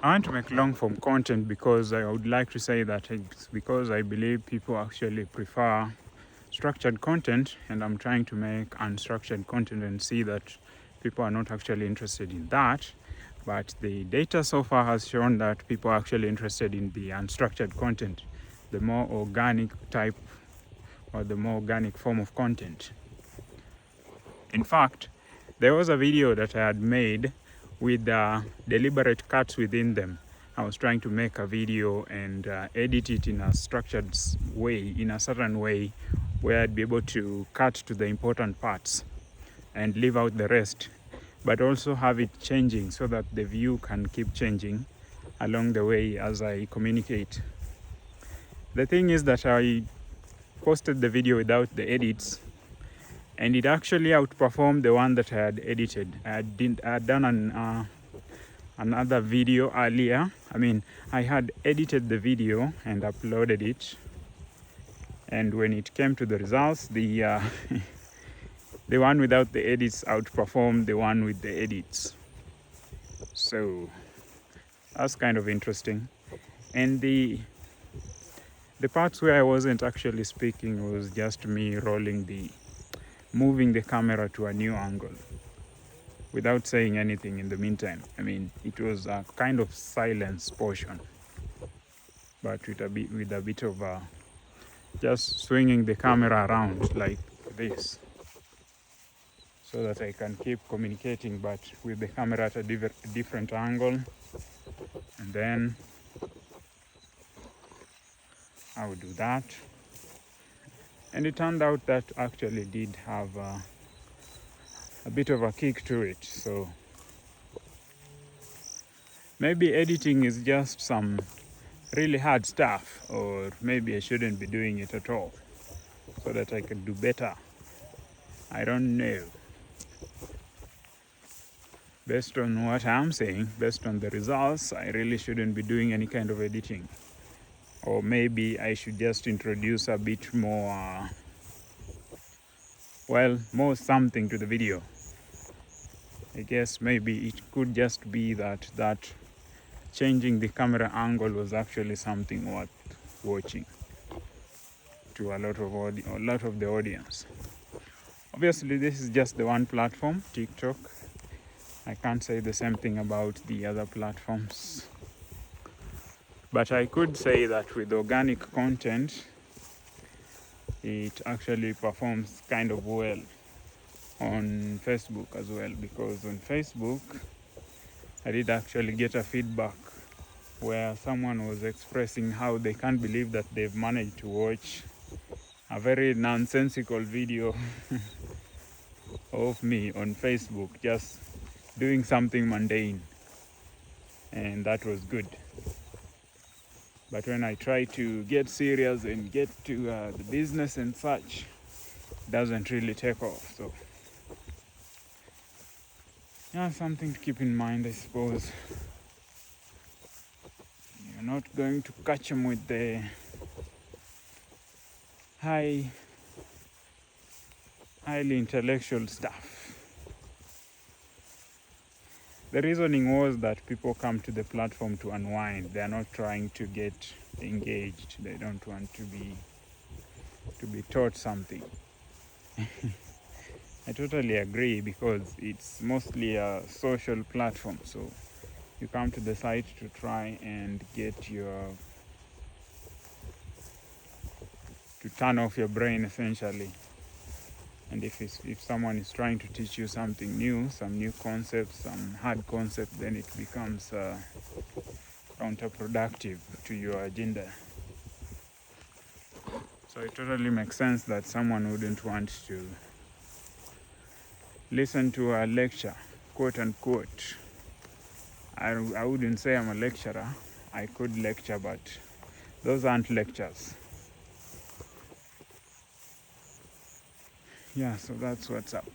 I want to make long form content because I would like to say that it's because I believe people actually prefer structured content, and I'm trying to make unstructured content and see that people are not actually interested in that. But the data so far has shown that people are actually interested in the unstructured content, the more organic type or the more organic form of content. In fact, there was a video that I had made with deliberate cuts within them. I was trying to make a video and edit it in a structured way, in a certain way, where I'd be able to cut to the important parts and leave out the rest, but also have it changing so that the view can keep changing along the way as I communicate. The thing is that I posted the video without the edits, and it actually outperformed the one that I had edited. I had done another video earlier. I had edited the video and uploaded it, and when it came to the results, the the one without the edits outperformed the one with the edits. So that's kind of interesting. And the parts where I wasn't actually speaking was just me moving the camera to a new angle without saying anything in the meantime. It was a kind of silence portion, but with a bit of just swinging the camera around like this, so that I can keep communicating, but with the camera at a different angle. And then I would do that. And it turned out that actually did have a bit of a kick to it. So maybe editing is just some really hard stuff, or maybe I shouldn't be doing it at all so that I can do better. I don't know. Based on what I'm saying, based on the results, I really shouldn't be doing any kind of editing. Or maybe I should just introduce a bit more, more something to the video. I guess maybe it could just be that changing the camera angle was actually something worth watching to a lot of the audience. Obviously, this is just the one platform, TikTok. I can't say the same thing about the other platforms. But I could say that with organic content, it actually performs kind of well on Facebook as well, because on Facebook, I did actually get a feedback where someone was expressing how they can't believe that they've managed to watch a very nonsensical video of me on Facebook, just doing something mundane, and that was good. But when I try to get serious and get to the business and such, it doesn't really take off. So yeah, something to keep in mind, I suppose. You're not going to catch them with the highly intellectual stuff. The reasoning was that people come to the platform to unwind. They are not trying to get engaged. They don't want to be taught something. I totally agree, because it's mostly a social platform. So you come to the site to try and to turn off your brain, essentially. And if someone is trying to teach you something new, some new concepts, some hard concept, then it becomes counterproductive to your agenda. So it totally makes sense that someone wouldn't want to listen to a lecture, quote unquote. I wouldn't say I'm a lecturer. I could lecture, but those aren't lectures. Yeah, so that's what's up.